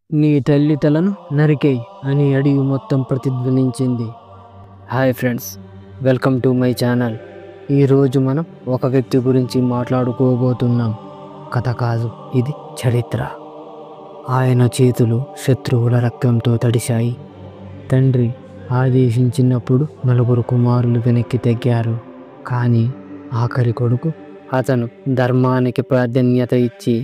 నీ తల్లి తలను నరికేయ్ అని అడిగి మొత్తం ప్రతిధ్వనించింది. Hi friends, welcome to my channel. ఈరోజు మనం ఒక వ్యక్తి గురించి మాట్లాడుకోబోతున్నాం. కథ కాదు, ఇది చరిత్ర. ఆయన చేతులు శత్రువుల రక్తంతో తడిశాయి. తండ్రి ఆదేశించినప్పుడు 4 కుమారులు వెనక్కి తగ్గారు. కానీ ఆఖరి కొడుకు అతను ధర్మానికి ప్రాధాన్యత ఇచ్చి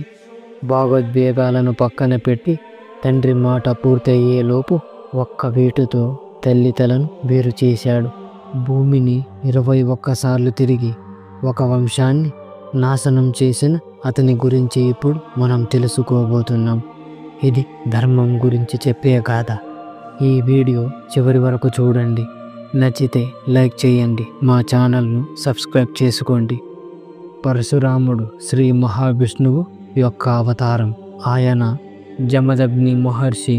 భావోద్వేగాలను పక్కన పెట్టి తండ్రి మాట పూర్తయ్యేలోపు ఒక్క వేటుతో తల్లి తలను వేరు చేశాడు. భూమిని 21 సార్లు తిరిగి ఒక వంశాన్ని నాశనం చేసిన అతని గురించి ఇప్పుడు మనం తెలుసుకోబోతున్నాం. ఇది ధర్మం గురించి చెప్పే గాథ. ఈ వీడియో చివరి వరకు చూడండి. నచ్చితే లైక్ చేయండి, మా ఛానల్ను సబ్స్క్రైబ్ చేసుకోండి. పరశురాముడు శ్రీ మహావిష్ణువు యొక్క అవతారం. ఆయన జమదగ్ని మహర్షి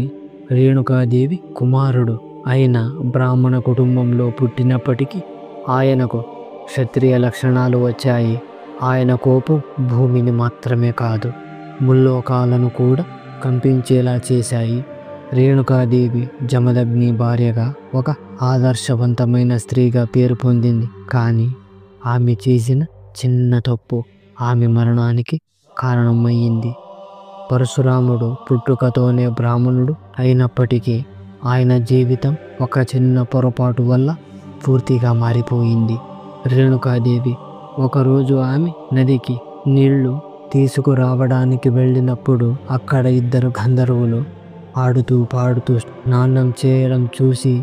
రేణుకాదేవి కుమారుడు అయిన బ్రాహ్మణ కుటుంబంలో పుట్టినప్పటికీ ఆయనకు క్షత్రియ లక్షణాలు వచ్చాయి. ఆయన కోపం భూమిని మాత్రమే కాదు, ముల్లోకాలను కూడా కంపించేలా చేశాయి. రేణుకాదేవి జమదగ్ని భార్యగా ఒక ఆదర్శవంతమైన స్త్రీగా పేరు పొందింది. కానీ ఆమె చేసిన చిన్న తప్పు ఆమె మరణానికి కారణమయ్యింది. పరశురాముడు పుట్టుకతోనే బ్రాహ్మణుడు అయినప్పటికీ ఆయన జీవితం ఒక చిన్న పొరపాటు వల్ల పూర్తిగా మారిపోయింది. రేణుకాదేవి ఒకరోజు ఆమె నదికి నీళ్లు తీసుకురావడానికి వెళ్ళినప్పుడు అక్కడ 2 గంధర్వులు ఆడుతూ పాడుతూ స్నానం చేయడం చూసి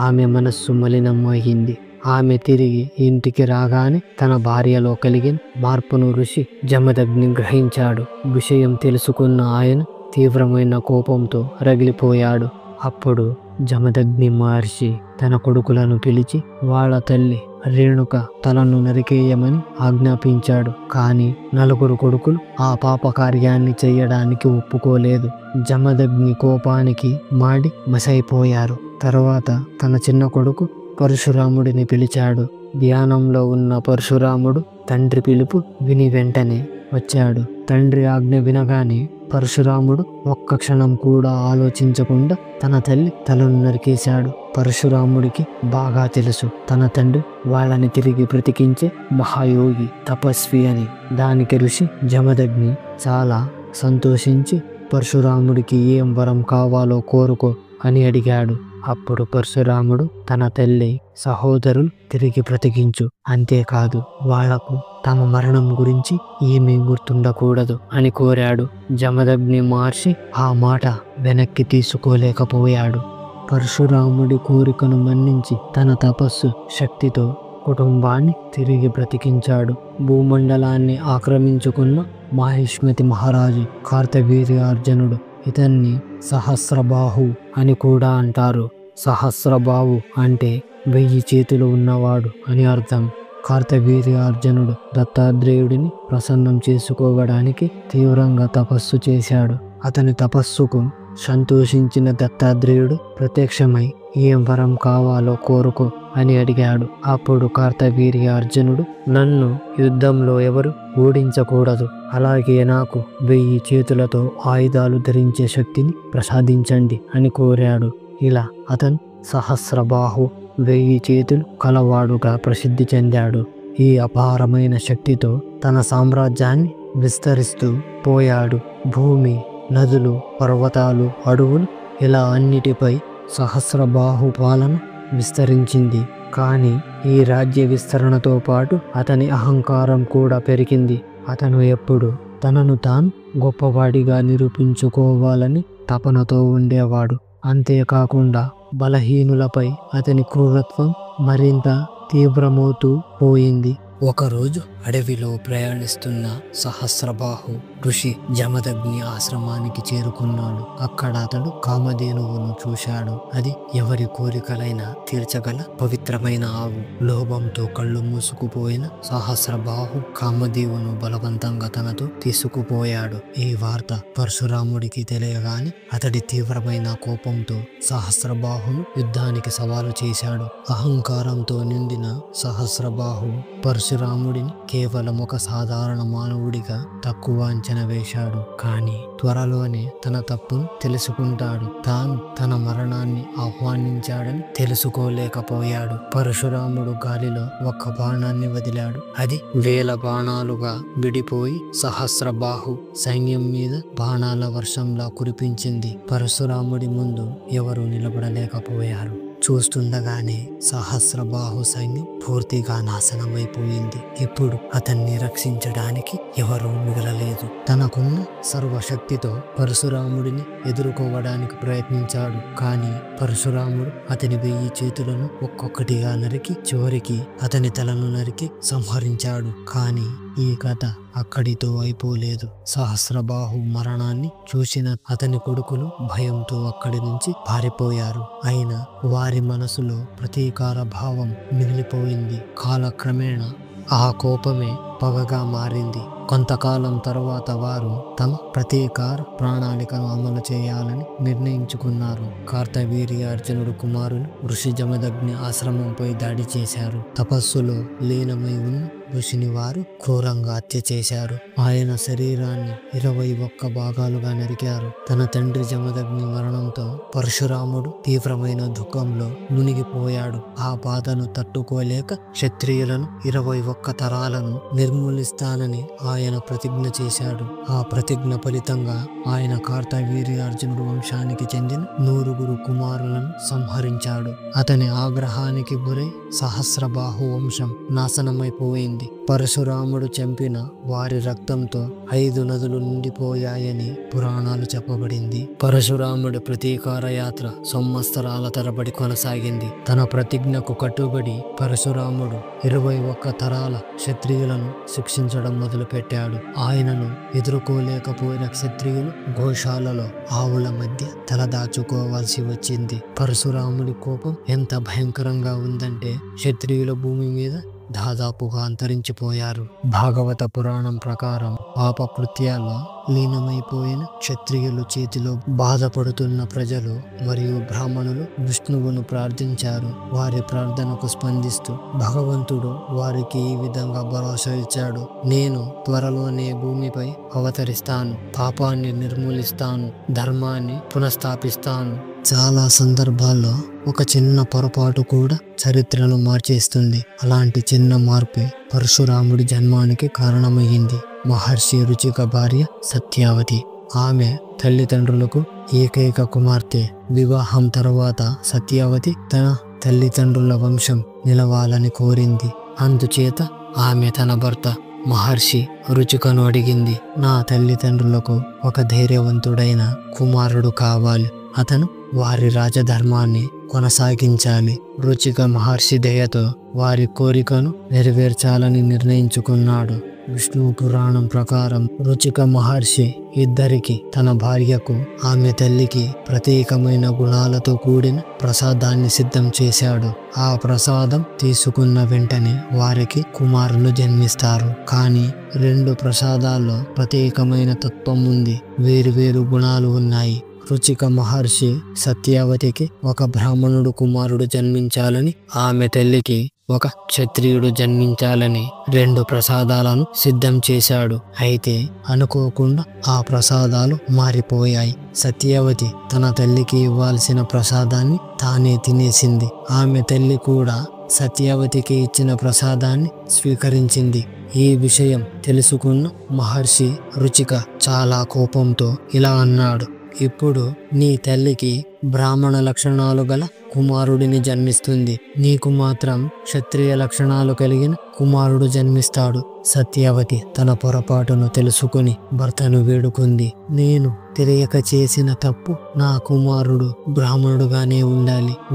ఆమె మనస్సు మలినమయ్యింది. ఆమె తిరిగి ఇంటికి రాగానే తన భార్యలో కలిగిన మార్పును ఋషి జమదగ్ని గ్రహించాడు. విషయం తెలుసుకున్న ఆయన తీవ్రమైన కోపంతో రగిలిపోయాడు. అప్పుడు జమదగ్ని మహర్షి తన కొడుకులను పిలిచి వాళ్ళ తల్లి రేణుక తలను నరికేయమని ఆజ్ఞాపించాడు. కానీ 4 కొడుకులు ఆ పాప కార్యాన్ని చెయ్యడానికి ఒప్పుకోలేదు. జమదగ్ని కోపానికి మాడి మసైపోయారు. తర్వాత తన చిన్న కొడుకు పరశురాముడిని పిలిచాడు. ధ్యానంలో ఉన్న పరశురాముడు తండ్రి పిలుపు విని వెంటనే వచ్చాడు. తండ్రి ఆజ్ఞ వినగానే పరశురాముడు ఒక్క క్షణం కూడా ఆలోచించకుండా తన తల్లి తలను నరికేశాడు. పరశురాముడికి బాగా తెలుసు తన తండ్రి వాళ్ళని తిరిగి బ్రతికించే మహాయోగి, తపస్వి అని. దానికి ఋషి జమదగ్ని చాలా సంతోషించి పరశురాముడికి ఏం వరం కావాలో కోరుకో అని అడిగాడు. అప్పుడు పరశురాముడు తన తల్లి, సహోదరులు తిరిగి బ్రతికించు, అంతేకాదు వాళ్లకు తమ మరణం గురించి ఏమీ గుర్తుండకూడదు అని కోరాడు. జమదగ్ని మహర్షి ఆ మాట వెనక్కి తీసుకోలేకపోయాడు. పరశురాముడి కోరికను మన్నించి తన తపస్సు శక్తితో కుటుంబాన్ని తిరిగి బ్రతికించాడు. భూమండలాన్ని ఆక్రమించుకున్న మాహిష్మతి మహారాజు కార్తవీర్యార్జునుడు, ఇతన్ని సహస్రబాహు అని కూడా అంటారు. సహస్రబాహు అంటే 1000 చేతులు ఉన్నవాడు అని అర్థం. కార్తవీర్యార్జునుడు దత్తాత్రేయుడిని ప్రసన్నం చేసుకోవడానికి తీవ్రంగా తపస్సు చేశాడు. అతని తపస్సుకు సంతోషించిన దత్తాత్రేయుడు ప్రత్యక్షమై ఏం వరం కావాలో కోరుకో అని అడిగాడు. అప్పుడు కార్తవీర్యార్జునుడు, నన్ను యుద్ధంలో ఎవరు ఓడించకూడదు, అలాగే నాకు 1000 చేతులతో ఆయుధాలు ధరించే శక్తిని ప్రసాదించండి అని కోరాడు. ఇలా అతను సహస్రబాహు, 1000 చేతులు కలవాడుగా ప్రసిద్ధి చెందాడు. ఈ అపారమైన శక్తితో తన సామ్రాజ్యాన్ని విస్తరిస్తూ పోయాడు. భూమి, నదులు, పర్వతాలు, అడవులు ఇలా అన్నిటిపై సహస్రబాహు పాలన విస్తరించింది. కానీ ఈ రాజ్య విస్తరణతో పాటు అతని అహంకారం కూడా పెరిగింది. అతను ఎప్పుడు తనను తాను గొప్పవాడిగా నిరూపించుకోవాలని తపనతో ఉండేవాడు. అంతేకాకుండా బలహీనులపై అతని క్రూరత్వం మరింత తీవ్రమవుతూ పోయింది. ఒకరోజు అడవిలో ప్రయాణిస్తున్న సహస్రబాహు ఋషి జమదగ్ని ఆశ్రమానికి చేరుకున్నాడు. అక్కడ అతడు కామధేనువును చూశాడు. అది ఎవరి కోరికలైనా తీర్చగల పవిత్రమైన ఆవు. లోభంతో కళ్ళు మూసుకుపోయిన సహస్రబాహు కామధేవును బలవంతంగా తనతో తీసుకుపోయాడు. ఈ వార్త పరశురాముడికి తెలియగానే అతడి తీవ్రమైన కోపంతో సహస్రబాహును యుద్ధానికి సవాలు చేశాడు. అహంకారంతో నిండిన సహస్రబాహు పరశురాముడిని కేవలం ఒక సాధారణ మానవుడిగా తక్కువ అంచనా అంచనా వేశాడు. కానీ త్వరలోనే తన తప్పును తెలుసుకుంటాడు. తాను తన మరణాన్ని ఆహ్వానించాడని తెలుసుకోలేకపోయాడు. పరశురాముడు గాలిలో ఒక్క బాణాన్ని వదిలాడు. అది వేల బాణాలుగా విడిపోయి సహస్రబాహు సైన్యం మీద బాణాల వర్షంలా కురిపించింది. పరశురాముడి ముందు ఎవరూ నిలబడలేకపోయారు. చూస్తుండగానే సహస్రబాహు సైన్యం పూర్తిగా నాశనమైపోయింది. ఇప్పుడు అతన్ని రక్షించడానికి ఎవరూ మిగలలేదు. తనకున్న సర్వశక్తితో పరశురాముడిని ఎదుర్కోవడానికి ప్రయత్నించాడు. కానీ పరశురాముడు అతని 1000 చేతులను ఒక్కొక్కటిగా నరికి చివరికి అతని తలను నరికి సంహరించాడు. కానీ ఈ కథ అక్కడితో అయిపోలేదు. సహస్రబాహు మరణాన్ని చూసిన అతని కొడుకులు భయంతో అక్కడి నుంచి పారిపోయారు. అయినా వారి మనసులో ప్రతీకార భావం మిగిలిపోయింది. కాలక్రమేణా ఆ కోపమే పగగా మారింది. కొంతకాలం తర్వాత వారు తమ ప్రతీకార ప్రణాళికను అమలు చేయాలని నిర్ణయించుకున్నారు. కార్తవీర్యార్జునుడు కుమారులు ఋషి జమదగ్ని ఆశ్రమంపై దాడి చేశారు. తపస్సులో లీనమై ఉన్న ఋషిని వారు క్రూరంగా హత్య చేశారు. ఆయన శరీరాన్ని 21 భాగాలుగా నరికారు. తన తండ్రి జమదగ్ని మరణంతో పరశురాముడు తీవ్రమైన దుఃఖంలో మునిగిపోయాడు. ఆ బాధను తట్టుకోలేక క్షత్రియులను 21 తరాలను నిర్మూలిస్తానని ఆయన ప్రతిజ్ఞ చేశాడు. ఆ ప్రతిజ్ఞ ఫలితంగా ఆయన కార్తవీర్యార్జునుడు వంశానికి చెందిన 100 కుమారులను సంహరించాడు. అతని ఆగ్రహానికి గురై సహస్రబాహు వంశం నాశనమైపోయింది. పరశురాముడు చంపిన వారి రక్తంతో 5 నదులు నిండిపోయాయని పురాణాలు చెప్పబడింది. పరశురాముడి ప్రతీకార యాత్ర సంవత్సరాల తరబడి కొనసాగింది. తన ప్రతిజ్ఞకు కట్టుబడి పరశురాముడు 21 తరాల క్షత్రియులను శిక్షించడం మొదలుపెట్టాడు. ఆయనను ఎదుర్కోలేకపోయిన క్షత్రియులు గోశాలలో ఆవుల మధ్య తలదాచుకోవాల్సి వచ్చింది. పరశురాముడి కోపం ఎంత భయంకరంగా ఉందంటే క్షత్రియుల భూమి మీద దాదాపుగా అంతరించిపోయారు. భాగవత పురాణం ప్రకారం పాపకృత్యాల్లో లీనమైపోయిన క్షత్రియులు చేతిలో బాధపడుతున్న ప్రజలు మరియు బ్రాహ్మణులు విష్ణువును ప్రార్థించారు. వారి ప్రార్థనకు స్పందిస్తూ భగవంతుడు వారికి ఈ విధంగా భరోసా ఇచ్చాడు: నేను త్వరలోనే భూమిపై అవతరిస్తాను, పాపాన్ని నిర్మూలిస్తాను, ధర్మాన్ని పునఃస్థాపిస్తాను. చాలా సందర్భాల్లో ఒక చిన్న పొరపాటు కూడా చరిత్రను మార్చేస్తుంది. అలాంటి చిన్న మార్పే పరశురాముడి జన్మానికి కారణమయ్యింది. మహర్షి రుచిక భార్య సత్యవతి. ఆమె తల్లిదండ్రులకు ఏకైక కుమార్తె. వివాహం తర్వాత సత్యవతి తన తల్లిదండ్రుల వంశం నిలవాలని కోరింది. అందుచేత ఆమె తన భర్త మహర్షి రుచికను అడిగింది: నా తల్లిదండ్రులకు ఒక ధైర్యవంతుడైన కుమారుడు కావాలి. అతను వారి రాజధర్మాన్ని కొనసాగించాలి. రుచిక మహర్షి దయతో వారి కోరికను నెరవేర్చాలని నిర్ణయించుకున్నాడు. విష్ణు పురాణం ప్రకారం రుచిక మహర్షి ఇద్దరికి, తన భార్యకు ఆమె తల్లికి ప్రత్యేకమైన గుణాలతో కూడిన ప్రసాదాన్ని సిద్ధం చేశాడు. ఆ ప్రసాదం తీసుకున్న వెంటనే వారికి కుమారులు జన్మిస్తారు. కానీ 2 ప్రసాదాల్లో ప్రత్యేకమైన తత్వం ఉంది. వేరువేరు గుణాలు ఉన్నాయి. రుచిక మహర్షి సత్యవతికి ఒక బ్రాహ్మణుడు కుమారుడు జన్మించాలని, ఆమె తల్లికి ఒక క్షత్రియుడు జన్మించాలని 2 ప్రసాదాలను సిద్ధం చేశాడు. అయితే అనుకోకుండా ఆ ప్రసాదాలు మారిపోయాయి. సత్యవతి తన తల్లికి ఇవ్వాల్సిన ప్రసాదాన్ని తానే తినేసింది. ఆమె తల్లి కూడా సత్యవతికి ఇచ్చిన ప్రసాదాన్ని స్వీకరించింది. ఈ విషయం తెలుసుకున్న మహర్షి రుచిక చాలా కోపంతో ఇలా అన్నాడు: ఇప్పుడు నీ తల్లికి బ్రాహ్మణ లక్షణాలు గల కుమారుడిని జన్మిస్తుంది, నీకు మాత్రం క్షత్రియ లక్షణాలు కలిగిన కుమారుడు జన్మిస్తాడు. సత్యవతి తన పొరపాటును తెలుసుకుని భర్తను వేడుకుంది: నేను తెలియక చేసిన తప్పు, నా కుమారుడు బ్రాహ్మణుడుగానే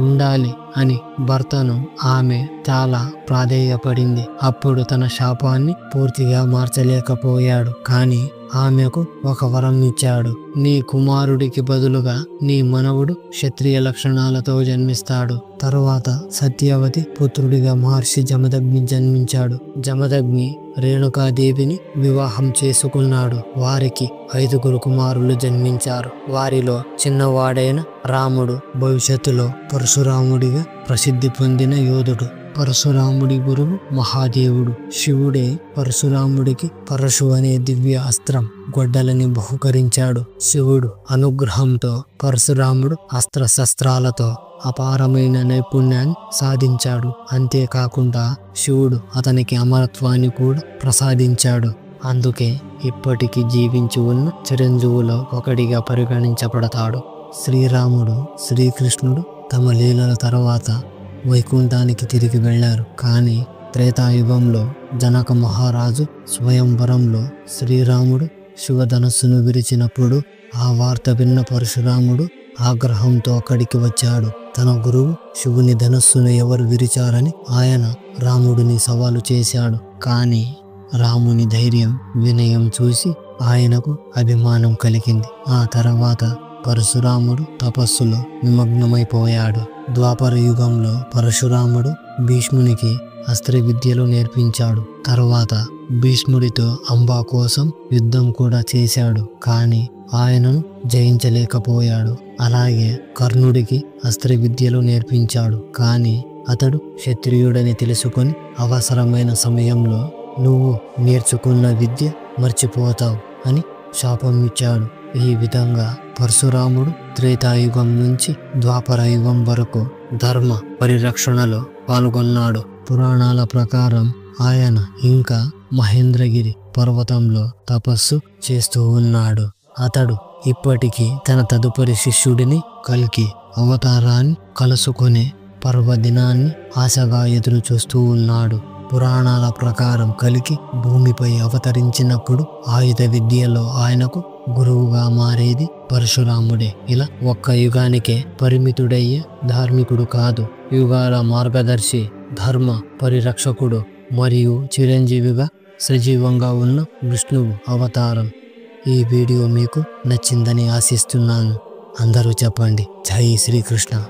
ఉండాలి అని భర్తను ఆమె చాలా ప్రాధేయపడింది. అప్పుడు తన శాపాన్ని పూర్తిగా మార్చలేకపోయాడు. కానీ ఆమెకు ఒక వరం ఇచ్చాడు: నీ కుమారుడికి బదులుగా నీ మనవుడు క్షత్రియ లక్షణాలతో జన్మిస్తాడు. తరువాత సత్యవతి పుత్రుడిగా మహర్షి జమదగ్ని జన్మించాడు. జమదగ్ని రేణుకాదేవిని వివాహం చేసుకున్నాడు. వారికి 5 కుమారులు జన్మించారు. వారిలో చిన్నవాడైన రాముడు భవిష్యత్తులో పరశురాముడిగా ప్రసిద్ధి పొందిన యోధుడు. పరశురాముడి గురువు మహాదేవుడు. శివుడే పరశురాముడికి పరశు అనే దివ్య అస్త్రం గొడ్డలని బహుకరించాడు. శివుడు అనుగ్రహంతో పరశురాముడు అస్త్రశస్త్రాలతో అపారమైన నైపుణ్యాన్ని సాధించాడు. అంతేకాకుండా శివుడు అతనికి అమరత్వాన్ని కూడా ప్రసాదించాడు. అందుకే ఇప్పటికీ జీవించి ఉన్న చిరంజీవులో ఒకడిగా పరిగణించబడతాడు. శ్రీరాముడు శ్రీకృష్ణుడు తమ లీలల తర్వాత వైకుంఠానికి తిరిగి వెళ్లారు. కానీ త్రేతాయుగంలో జనక మహారాజు స్వయంవరంలో శ్రీరాముడు శివధనస్సును విరిచినప్పుడు ఆ వార్త విన్న పరశురాముడు ఆగ్రహంతో అక్కడికి వచ్చాడు. తన గురువు శివుని ధనస్సును ఎవరు విరిచారని ఆయన రాముడిని సవాలు చేశాడు. కానీ రాముని ధైర్యం వినయం చూసి ఆయనకు అభిమానం కలిగింది. ఆ తర్వాత పరశురాముడు తపస్సులో నిమగ్నమైపోయాడు. ద్వాపర యుగంలో పరశురాముడు భీష్మునికి అస్త్ర విద్యలు నేర్పించాడు. తర్వాత భీష్ముడితో అంబా కోసం యుద్ధం కూడా చేశాడు. కానీ ఆయనను జయించలేకపోయాడు. అలాగే కర్ణుడికి అస్త్ర విద్యలు నేర్పించాడు. కానీ అతడు క్షత్రియుడని తెలుసుకొని అవసరమైన సమయంలో నువ్వు నేర్చుకున్న విద్య మర్చిపోతావు అని శాపం ఇచ్చాడు. ఈ విధంగా పరశురాముడు త్రేతాయుగం నుంచి ద్వాపర యుగం వరకు ధర్మ పరిరక్షణలో పాల్గొన్నాడు. పురాణాల ప్రకారం ఆయన ఇంకా మహేంద్రగిరి పర్వతంలో తపస్సు చేస్తూ ఉన్నాడు. అతడు ఇప్పటికీ తన తదుపరి శిష్యుడిని కల్కి అవతారాన్ని కలుసుకునే పర్వదినాన్ని ఆశగా ఎదురు చూస్తూ ఉన్నాడు. పురాణాల ప్రకారం కల్కి భూమిపై అవతరించినప్పుడు ఆయుధ విద్యలో ఆయనకు గురువుగా మారేది పరశురాముడే. ఇలా ఒక్క యుగానికే పరిమితుడయ్యే ధార్మికుడు కాదు, యుగాల మార్గదర్శి, ధర్మ పరిరక్షకుడు మరియు చిరంజీవిగా సజీవంగా ఉన్న విష్ణువు అవతారం. ఈ వీడియో మీకు నచ్చిందని ఆశిస్తున్నాను. అందరూ చెప్పండి జై శ్రీకృష్ణ.